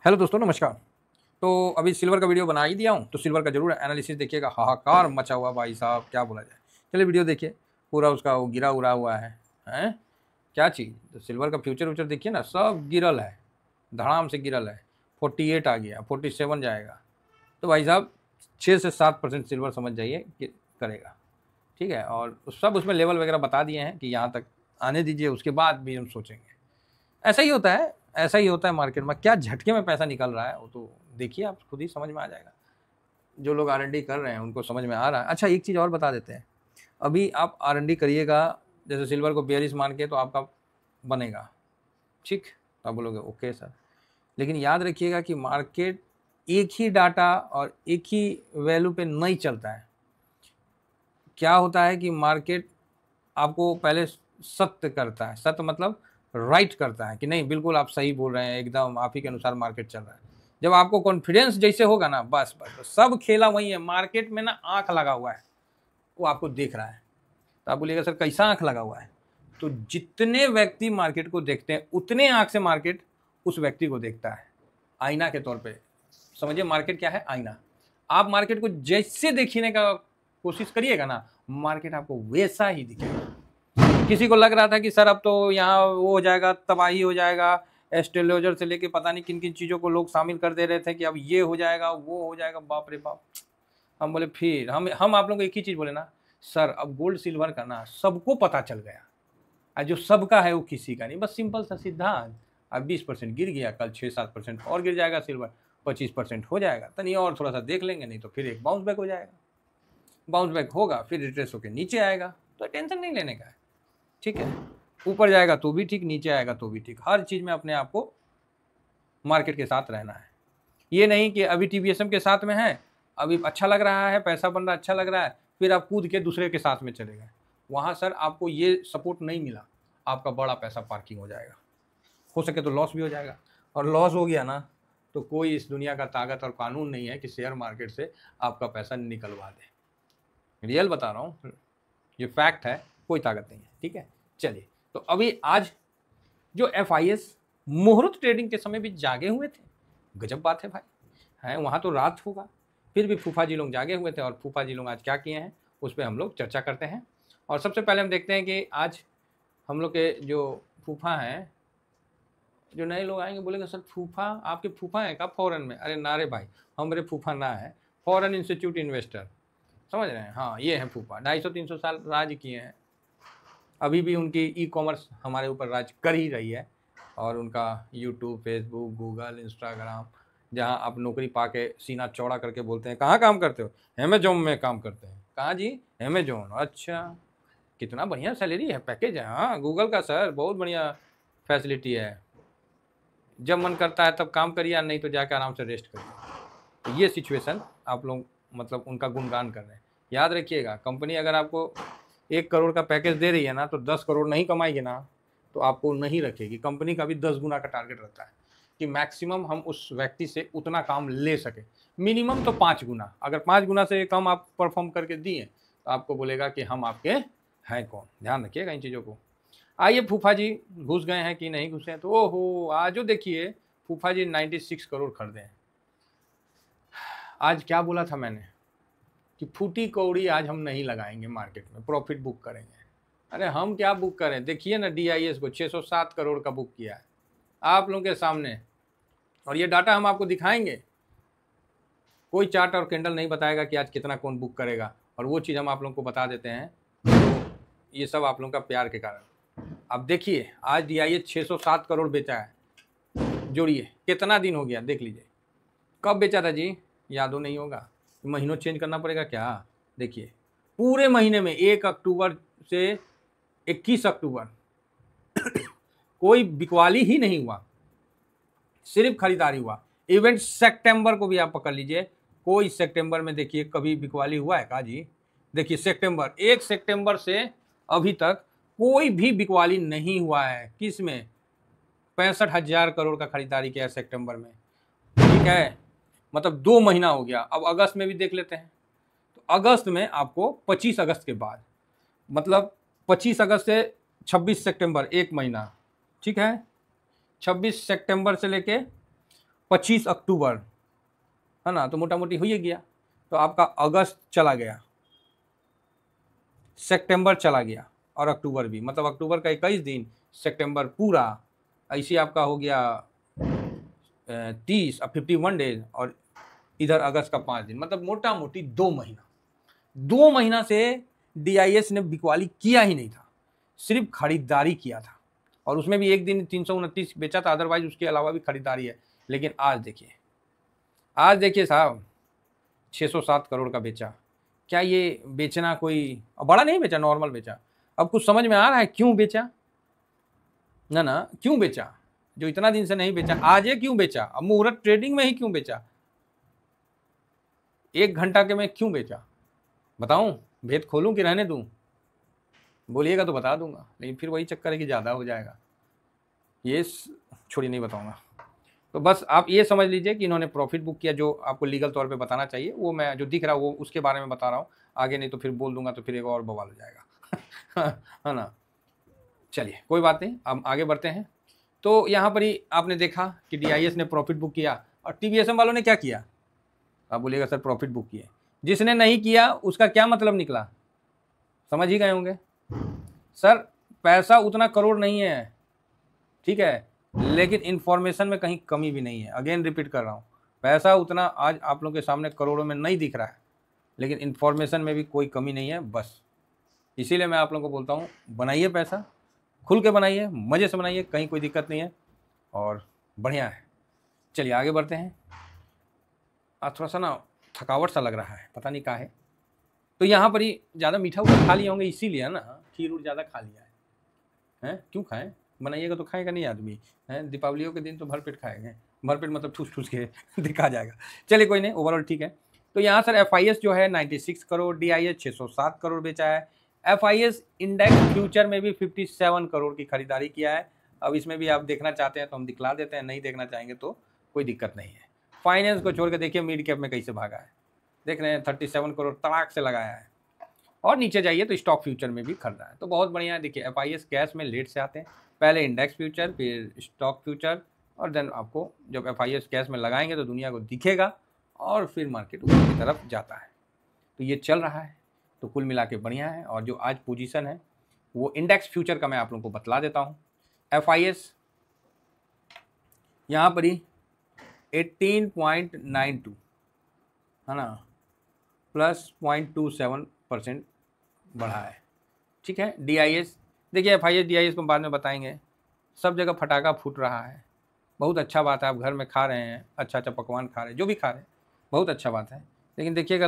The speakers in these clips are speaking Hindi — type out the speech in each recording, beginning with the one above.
हेलो दोस्तों, नमस्कार। तो अभी सिल्वर का वीडियो बना ही दिया हूँ, तो सिल्वर का जरूर एनालिसिस देखिएगा। हाहाकार मचा हुआ भाई साहब, क्या बोला जाए। चलिए वीडियो देखिए, पूरा उसका वो गिरा उड़ा हुआ है। हैं क्या चीज़, तो सिल्वर का फ्यूचर व्यूचर देखिए ना, सब गिरल है, धड़ाम से गिरल है। 48 आ गया, 47 जाएगा। तो भाई साहब 6 से 7% सिल्वर समझ जाइए कि करेगा। ठीक है, और सब उसमें लेवल वगैरह बता दिए हैं कि यहाँ तक आने दीजिए, उसके बाद भी हम सोचेंगे। ऐसा ही होता है, ऐसा ही होता है मार्केट में। क्या झटके में पैसा निकल रहा है वो तो देखिए, आप खुद ही समझ में आ जाएगा। जो लोग R&D कर रहे हैं उनको समझ में आ रहा है। अच्छा, एक चीज़ और बता देते हैं। अभी आप R&D करिएगा, जैसे सिल्वर को बेयरिश मान के, तो आपका बनेगा ठीक, तो आप बोलोगे ओके सर। लेकिन याद रखिएगा कि मार्केट एक ही डाटा और एक ही वैल्यू पे नहीं चलता है। क्या होता है कि मार्केट आपको पहले सत्य करता है, सत्य मतलब राइट करता है कि नहीं बिल्कुल आप सही बोल रहे हैं, एकदम आप ही के अनुसार मार्केट चल रहा है। जब आपको कॉन्फिडेंस जैसे होगा ना, बस बस बस सब खेला वही है। मार्केट में ना आंख लगा हुआ है, वो आपको देख रहा है। तो आप बोलिएगा सर कैसा आंख लगा हुआ है, तो जितने व्यक्ति मार्केट को देखते हैं उतने आंख से मार्केट उस व्यक्ति को देखता है, आईना के तौर पे समझिए। मार्केट क्या है? आईना। आप मार्केट को जैसे देखने का कोशिश करिएगा ना, मार्केट आपको वैसा ही दिखेगा। किसी को लग रहा था कि सर अब तो यहाँ वो हो जाएगा, तबाही हो जाएगा, एस्ट्रोलॉजर से लेके पता नहीं किन किन चीज़ों को लोग शामिल कर दे रहे थे कि अब ये हो जाएगा वो हो जाएगा, बाप रे बाप। हम बोले फिर हम आप लोगों को एक ही चीज़ बोले ना, सर अब गोल्ड सिल्वर का ना सबको पता चल गया, और जो सबका है वो किसी का नहीं। बस सिंपल सा सिद्धांत। अब 20% गिर गया, कल 6-7% और गिर जाएगा सिल्वर, 25% हो जाएगा। तो नहीं, और थोड़ा सा देख लेंगे, नहीं तो फिर एक बाउंस बैक हो जाएगा। बाउंस बैक होगा, फिर रिट्रेस होकर नीचे आएगा, तो टेंशन नहीं लेने का है। ठीक है, ऊपर जाएगा तो भी ठीक, नीचे आएगा तो भी ठीक। हर चीज़ में अपने आप को मार्केट के साथ रहना है। ये नहीं कि अभी TVSM के साथ में है, अभी अच्छा लग रहा है, पैसा बन रहा, अच्छा लग रहा है, फिर आप कूद के दूसरे के साथ में चले गए। वहाँ सर आपको ये सपोर्ट नहीं मिला, आपका बड़ा पैसा पार्किंग हो जाएगा, हो सके तो लॉस भी हो जाएगा। और लॉस हो गया ना, तो कोई इस दुनिया का ताकत और कानून नहीं है कि शेयर मार्केट से आपका पैसा निकलवा दे। रियल बता रहा हूँ, ये फैक्ट है, कोई ताकत नहीं है। ठीक है, चलिए। तो अभी आज जो FIS मुहूर्त ट्रेडिंग के समय भी जागे हुए थे, गजब बात है भाई। है वहाँ तो रात होगा, फिर भी फूफा जी लोग जागे हुए थे। और फूफा जी लोग आज क्या किए हैं उस पर हम लोग चर्चा करते हैं। और सबसे पहले हम देखते हैं कि आज हम लोग के जो फूफा हैं, जो नए लोग आएंगे बोलेंगे सर फूफा, आपके फूफा हैं क्या फॉरेन में? अरे ना रे भाई, हमारे फूफा ना है, फॉरेन इंस्टीट्यूट इन्वेस्टर, समझ रहे हैं। हाँ, ये है फूफा, 250-300 साल राज किए हैं। अभी भी उनकी ई-कॉमर्स हमारे ऊपर राज कर ही रही है। और उनका यूट्यूब, फेसबुक, गूगल, इंस्टाग्राम, जहाँ आप नौकरी पा के सीना चौड़ा करके बोलते हैं कहाँ काम करते हो? अमेजोन में काम करते हैं। कहाँ जी? अमेजोन। अच्छा, कितना बढ़िया सैलरी है, पैकेज है। हाँ, गूगल का सर बहुत बढ़िया फैसिलिटी है, जब मन करता है तब काम करिए, नहीं तो जाकर आराम से रेस्ट करिए। तो ये सिचुएशन आप लोग मतलब उनका गुणगान कर रहे हैं। याद रखिएगा, कंपनी अगर आपको 1 करोड़ का पैकेज दे रही है ना, तो 10 करोड़ नहीं कमाएगी ना, तो आपको नहीं रखेगी। कंपनी का भी 10 गुना का टारगेट रहता है कि मैक्सिमम हम उस व्यक्ति से उतना काम ले सके, मिनिमम तो 5 गुना। अगर 5 गुना से कम आप परफॉर्म करके दिए तो आपको बोलेगा कि हम आपके हैं कौन। ध्यान रखिएगा इन चीज़ों को। आइए, फूफा जी घुस गए हैं कि नहीं घुसे हैं? तो ओहो, आज देखिए फूफा जी 96 करोड़ खरीदे हैं। आज क्या बोला था मैंने कि फूटी कौड़ी आज हम नहीं लगाएंगे मार्केट में, प्रॉफिट बुक करेंगे। अरे हम क्या बुक करें, देखिए ना DIS को 607 करोड़ का बुक किया है आप लोगों के सामने। और ये डाटा हम आपको दिखाएंगे, कोई चार्ट और कैंडल नहीं बताएगा कि आज कितना कौन बुक करेगा, और वो चीज़ हम आप लोगों को बता देते हैं। तो ये सब आप लोगों का प्यार के कारण। अब देखिए, आज DIS 607 करोड़ बेचा है। जोड़िए कितना दिन हो गया, देख लीजिए। कब बेचा था जी, यादों नहीं होगा, महीनों चेंज करना पड़ेगा क्या? देखिए पूरे महीने में 1 अक्टूबर से 21 अक्टूबर कोई बिकवाली ही नहीं हुआ, सिर्फ खरीदारी हुआ। इवेंट सितंबर को भी आप पकड़ लीजिए, कोई सितंबर में देखिए कभी बिकवाली हुआ है का जी? देखिए सितंबर, 1 सितंबर से अभी तक कोई भी बिकवाली नहीं हुआ है। किस में? 65,000 करोड़ का खरीदारी किया सितंबर में। ठीक है, मतलब 2 महीना हो गया। अब अगस्त में भी देख लेते हैं। तो अगस्त में आपको 25 अगस्त के बाद, मतलब 25 अगस्त से 26 सितंबर, 1 महीना। ठीक है, 26 सितंबर से लेके 25 अक्टूबर, है ना, तो मोटा मोटी हो ही गया। तो आपका अगस्त चला गया, सितंबर चला गया और अक्टूबर भी, मतलब अक्टूबर का 21 दिन, सितंबर पूरा, ऐसे आपका हो गया 30 और 51 डेज, और इधर अगस्त का 5 दिन, मतलब मोटा मोटी 2 महीना से DIS ने बिकवाली किया ही नहीं था, सिर्फ खरीदारी किया था, और उसमें भी एक दिन 329 बेचा था, अदरवाइज उसके अलावा भी खरीदारी है। लेकिन आज देखिए साहब, 607 करोड़ का बेचा। क्या ये बेचना कोई बड़ा नहीं बेचा, नॉर्मल बेचा। अब कुछ समझ में आ रहा है क्यों बेचा? ना क्यों बेचा? जो इतना दिन से नहीं बेचा, आज ये क्यों बेचा? अब मुहूर्त ट्रेडिंग में ही क्यों बेचा? 1 घंटा के में क्यों बेचा? बताऊं, भेद खोलूं कि रहने दूं? बोलिएगा तो बता दूंगा, लेकिन फिर वही चक्कर है कि ज़्यादा हो जाएगा, ये छोड़िए, नहीं बताऊंगा। तो बस आप ये समझ लीजिए कि इन्होंने प्रॉफिट बुक किया, जो आपको लीगल तौर पे बताना चाहिए, वो मैं जो दिख रहा है वो उसके बारे में बता रहा हूँ। आगे नहीं तो फिर बोल दूंगा तो फिर एक और बवाल हो जाएगा है ना। चलिए कोई बात नहीं, अब आगे बढ़ते हैं। तो यहाँ पर ही आपने देखा कि DIS ने प्रॉफिट बुक किया, और TVSM वालों ने क्या किया? आप बोलिएगा सर प्रॉफिट बुक किए, जिसने नहीं किया उसका क्या मतलब निकला? समझ ही गए होंगे सर, पैसा उतना करोड़ नहीं है, ठीक है, लेकिन इन्फॉर्मेशन में कहीं कमी भी नहीं है। अगेन रिपीट कर रहा हूँ, पैसा उतना आज आप लोगों के सामने करोड़ों में नहीं दिख रहा है, लेकिन इन्फॉर्मेशन में भी कोई कमी नहीं है। बस इसीलिए मैं आप लोगों को बोलता हूँ, बनाइए पैसा, खुल के बनाइए, मज़े से बनाइए, कहीं कोई दिक्कत नहीं है और बढ़िया है। चलिए आगे बढ़ते हैं। आज थोड़ा सा ना थकावट सा लग रहा है, पता नहीं क्या है। तो यहाँ पर ही ज़्यादा मीठा उठा खा लिए होंगे, इसीलिए ना, खीर उर ज़्यादा खा लिया है। क्यों खाएं? बनाइएगा तो खाएगा नहीं आदमी, है दीपावलियों के दिन तो भरपेट खाएंगे, भरपेट मतलब ठूस ठूस के दिखा जाएगा। चलिए कोई नहीं, ओवरऑल ठीक है। तो यहाँ सर FIS जो है 96 करोड़, DIS 607 करोड़ बेचा है। FIS इंडेक्स फ्यूचर में भी 57 करोड़ की खरीदारी किया है। अब इसमें भी आप देखना चाहते हैं तो हम दिखला देते हैं, नहीं देखना चाहेंगे तो कोई दिक्कत नहीं है। फाइनेंस को छोड़ के देखिए मिड कैप में कैसे भागा है, देख रहे हैं 37 करोड़ तड़ाक से लगाया है। और नीचे जाइए तो स्टॉक फ्यूचर में भी खरीदा है, तो बहुत बढ़िया है। देखिए FIS कैश में लेट से आते हैं, पहले इंडेक्स फ्यूचर, फिर स्टॉक फ्यूचर, और देन आपको जब FIS कैश में लगाएंगे तो दुनिया को दिखेगा और फिर मार्केट ऊपर की तरफ जाता है। तो ये चल रहा है, तो कुल मिला के बढ़िया है। और जो आज पोजीशन है वो इंडेक्स फ्यूचर का मैं आप लोगों को बतला देता हूँ। FIS यहाँ पर ही 18.92 है ना, प्लस 0.27% बढ़ा है, ठीक है। DIS देखिए, FIS DIS को बाद में बताएंगे। सब जगह फटाका फूट रहा है, बहुत अच्छा बात है। आप घर में खा रहे हैं, अच्छा अच्छा पकवान खा रहे हैं, जो भी खा रहे हैं, बहुत अच्छा बात है। लेकिन देखिएगा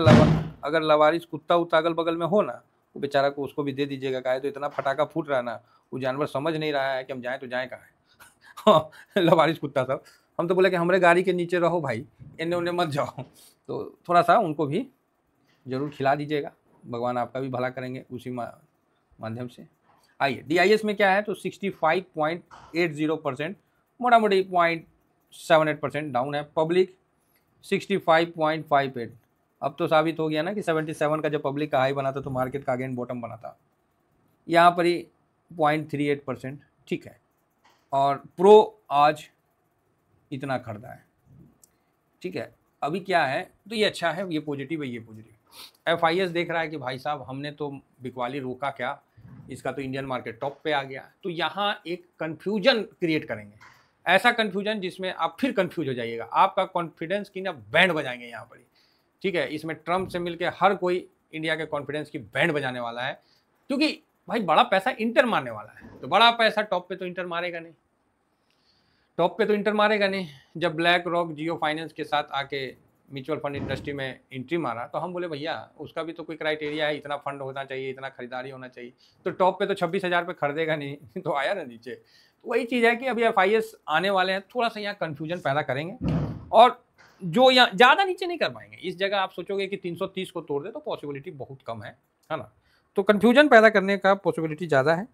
अगर लवारिस कुत्ता उत्ता अगल बगल में हो ना, वो बेचारा को उसको भी दे दीजिएगा। काहे तो इतना फटाका फूट रहा है ना, वो जानवर समझ नहीं रहा है कि हम जाएँ तो जाएँ कहाँ है लवारिस कुत्ता सब, हम तो बोले कि हमारे गाड़ी के नीचे रहो भाई, इन्हें उन्हें मत जाओ। तो थोड़ा सा उनको भी ज़रूर खिला दीजिएगा, भगवान आपका भी भला करेंगे उसी माध्यम से। आइए DIS में क्या है, तो 65.80%, मोटा मोटी 0.78% डाउन है। पब्लिक 65.58। अब तो साबित हो गया ना कि 77 का जब पब्लिक का हाई बना था तो मार्केट का अगेन बॉटम बना था। यहाँ पर ही 0.38%, ठीक है। और प्रो आज इतना खरीदा है, ठीक है। अभी क्या है, तो ये अच्छा है, ये पॉजिटिव है, ये पॉजिटिव। FIS देख रहा है कि भाई साहब हमने तो बिकवाली रोका क्या, इसका तो इंडियन मार्केट टॉप पे आ गया। तो यहाँ एक कन्फ्यूजन क्रिएट करेंगे, ऐसा कन्फ्यूजन जिसमें आप फिर कन्फ्यूज हो जाइएगा, आपका कॉन्फिडेंस की ना बैंड बजाएंगे यहाँ पर, ठीक है। इसमें ट्रम्प से मिलकर हर कोई इंडिया के कॉन्फिडेंस की बैंड बजाने वाला है, क्योंकि भाई बड़ा पैसा इंटर मारने वाला है। तो बड़ा पैसा टॉप पे तो इंटर मारेगा नहीं, टॉप पे तो इंटर मारेगा नहीं। जब ब्लैक रॉक जियो फाइनेंस के साथ आके म्यूचुअल फंड इंडस्ट्री में एंट्री मारा तो हम बोले भैया उसका भी तो कोई क्राइटेरिया है, इतना फंड होना चाहिए, इतना खरीदारी होना चाहिए। तो टॉप पे तो 26,000 पे खरीदेगा नहीं तो आया ना नीचे। तो वही चीज़ है कि अभी FIS आने वाले हैं, थोड़ा सा यहाँ कन्फ्यूजन पैदा करेंगे, और जो यहाँ ज़्यादा नीचे नहीं कर पाएंगे। इस जगह आप सोचोगे कि 330 को तोड़ दे तो पॉसिबिलिटी बहुत कम है ना। तो कन्फ्यूजन पैदा करने का पॉसिबिलिटी ज़्यादा है,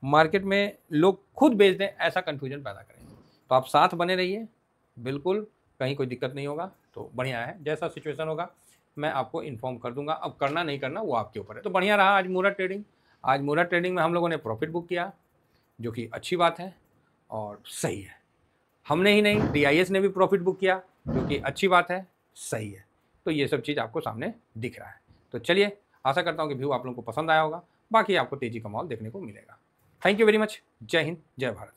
मार्केट में लोग खुद बेच दें, ऐसा कन्फ्यूजन पैदा करेंगे। तो आप साथ बने रहिए, बिल्कुल कहीं कोई दिक्कत नहीं होगा। तो बढ़िया है, जैसा सिचुएशन होगा मैं आपको इन्फॉर्म कर दूंगा। अब करना नहीं करना वो आपके ऊपर है। तो बढ़िया रहा आज मुहूर्त ट्रेडिंग। आज मुहूर्त ट्रेडिंग में हम लोगों ने प्रॉफिट बुक किया, जो कि अच्छी बात है और सही है। हमने ही नहीं, DIS ने भी प्रॉफिट बुक किया, जो कि अच्छी बात है, सही है। तो ये सब चीज़ आपको सामने दिख रहा है। तो चलिए, आशा करता हूँ कि व्यू आप लोगों को पसंद आया होगा, बाकी आपको तेजी का माहौल देखने को मिलेगा। Thank you very much. जय हिंद, जय भारत।